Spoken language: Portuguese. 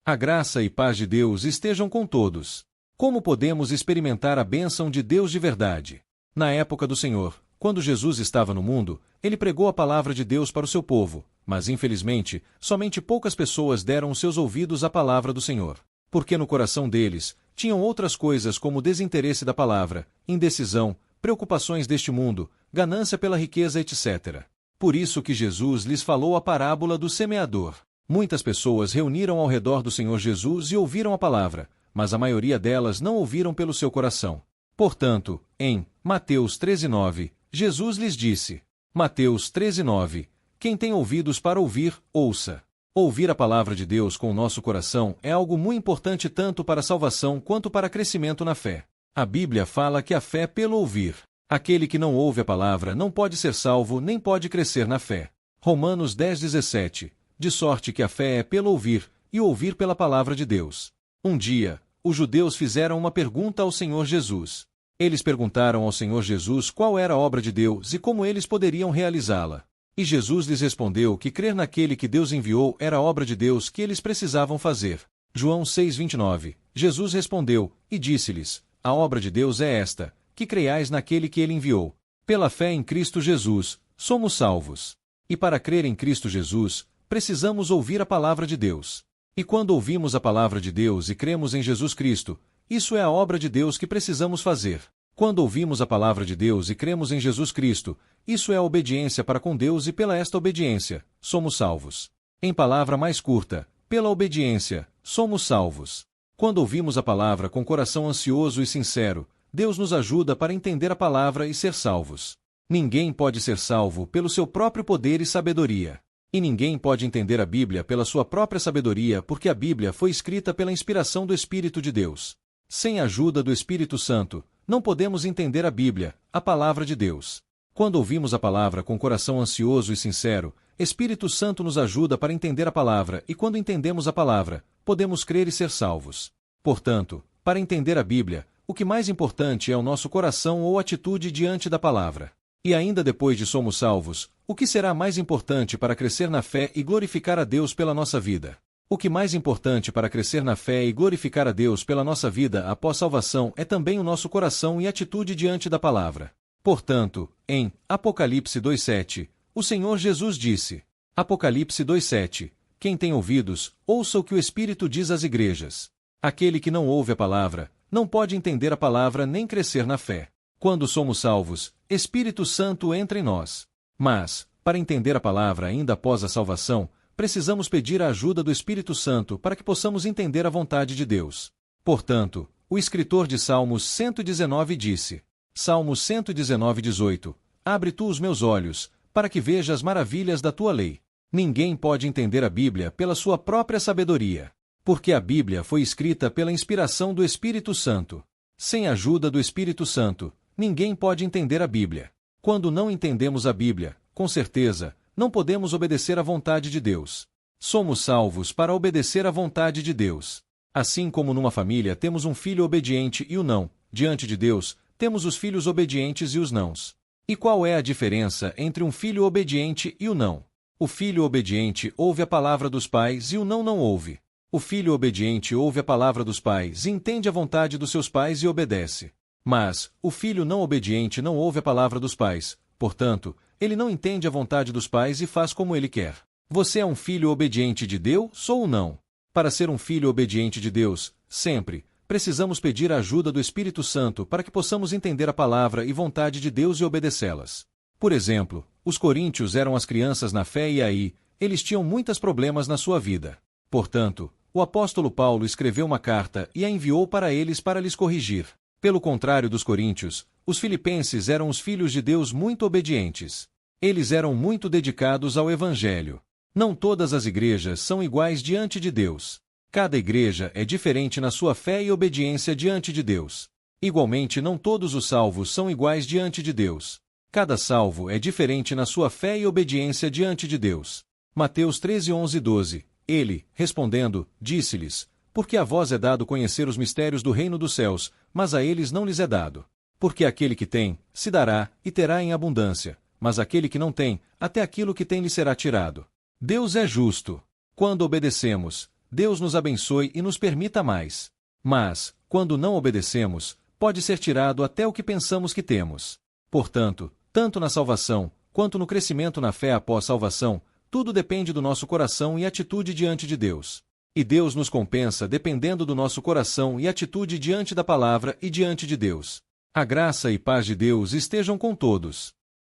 A graça e paz de Deus estejam com todos. Como podemos experimentar a bênção de Deus de verdade? Na época do Senhor, quando Jesus estava no mundo, ele pregou a palavra de Deus para o seu povo, mas infelizmente, somente poucas pessoas deram os seus ouvidos à palavra do Senhor. Porque no coração deles, tinham outras coisas como desinteresse da palavra, indecisão, preocupações deste mundo, ganância pela riqueza, etc. Por isso que Jesus lhes falou a parábola do semeador. Muitas pessoas reuniram ao redor do Senhor Jesus e ouviram a palavra, mas a maioria delas não ouviram pelo seu coração. Portanto, em Mateus 13:9, Jesus lhes disse, Mateus 13:9, quem tem ouvidos para ouvir, ouça. Ouvir a palavra de Deus com o nosso coração é algo muito importante tanto para a salvação quanto para crescimento na fé. A Bíblia fala que a fé é pelo ouvir. Aquele que não ouve a palavra não pode ser salvo nem pode crescer na fé. Romanos 10:17, de sorte que a fé é pelo ouvir, e ouvir pela palavra de Deus. Um dia, os judeus fizeram uma pergunta ao Senhor Jesus. Eles perguntaram ao Senhor Jesus qual era a obra de Deus e como eles poderiam realizá-la. E Jesus lhes respondeu que crer naquele que Deus enviou era a obra de Deus que eles precisavam fazer. João 6:29. Jesus respondeu, e disse-lhes, a obra de Deus é esta, que creiais naquele que ele enviou. Pela fé em Cristo Jesus, somos salvos. E para crer em Cristo Jesus, precisamos ouvir a palavra de Deus. E quando ouvimos a palavra de Deus e cremos em Jesus Cristo, isso é a obra de Deus que precisamos fazer. Quando ouvimos a palavra de Deus e cremos em Jesus Cristo, isso é a obediência para com Deus e pela esta obediência, somos salvos. Em palavra mais curta, pela obediência, somos salvos. Quando ouvimos a palavra com coração ansioso e sincero, Deus nos ajuda para entender a palavra e ser salvos. Ninguém pode ser salvo pelo seu próprio poder e sabedoria. E ninguém pode entender a Bíblia pela sua própria sabedoria porque a Bíblia foi escrita pela inspiração do Espírito de Deus. Sem a ajuda do Espírito Santo, não podemos entender a Bíblia, a palavra de Deus. Quando ouvimos a palavra com coração ansioso e sincero, Espírito Santo nos ajuda para entender a palavra e quando entendemos a palavra, podemos crer e ser salvos. Portanto, para entender a Bíblia, o que mais importante é o nosso coração ou atitude diante da palavra. E ainda depois de somos salvos, o que será mais importante para crescer na fé e glorificar a Deus pela nossa vida? O que mais importante para crescer na fé e glorificar a Deus pela nossa vida após salvação é também o nosso coração e atitude diante da palavra. Portanto, em Apocalipse 2:7, o Senhor Jesus disse, Apocalipse 2:7, quem tem ouvidos, ouça o que o Espírito diz às igrejas. Aquele que não ouve a palavra, não pode entender a palavra nem crescer na fé. Quando somos salvos, Espírito Santo entra em nós. Mas, para entender a palavra ainda após a salvação, precisamos pedir a ajuda do Espírito Santo para que possamos entender a vontade de Deus. Portanto, o escritor de Salmos 119 disse, Salmos 119:18, abre tu os meus olhos, para que veja as maravilhas da tua lei. Ninguém pode entender a Bíblia pela sua própria sabedoria, porque a Bíblia foi escrita pela inspiração do Espírito Santo. Sem a ajuda do Espírito Santo, ninguém pode entender a Bíblia. Quando não entendemos a Bíblia, com certeza, não podemos obedecer à vontade de Deus. Somos salvos para obedecer à vontade de Deus. Assim como numa família temos um filho obediente e o não, diante de Deus, temos os filhos obedientes e os nãos. E qual é a diferença entre um filho obediente e o não? O filho obediente ouve a palavra dos pais e o não ouve. O filho obediente ouve a palavra dos pais e entende a vontade dos seus pais e obedece. Mas, o filho não obediente não ouve a palavra dos pais, portanto, ele não entende a vontade dos pais e faz como ele quer. Você é um filho obediente de Deus ou não? Para ser um filho obediente de Deus, sempre, precisamos pedir a ajuda do Espírito Santo para que possamos entender a palavra e vontade de Deus e obedecê-las. Por exemplo, os coríntios eram as crianças na fé e aí, eles tinham muitos problemas na sua vida. Portanto, o apóstolo Paulo escreveu uma carta e a enviou para eles para lhes corrigir. Pelo contrário dos coríntios, os filipenses eram os filhos de Deus muito obedientes. Eles eram muito dedicados ao Evangelho. Não todas as igrejas são iguais diante de Deus. Cada igreja é diferente na sua fé e obediência diante de Deus. Igualmente, não todos os salvos são iguais diante de Deus. Cada salvo é diferente na sua fé e obediência diante de Deus. Mateus 13:11-12. Ele, respondendo, disse-lhes, porque a vós é dado conhecer os mistérios do reino dos céus, mas a eles não lhes é dado. Porque aquele que tem, se dará, e terá em abundância, mas aquele que não tem, até aquilo que tem lhe será tirado. Deus é justo. Quando obedecemos, Deus nos abençoe e nos permita mais. Mas, quando não obedecemos, pode ser tirado até o que pensamos que temos. Portanto, tanto na salvação, quanto no crescimento na fé após salvação, tudo depende do nosso coração e atitude diante de Deus. E Deus nos compensa dependendo do nosso coração e atitude diante da palavra e diante de Deus. A graça e paz de Deus estejam com todos.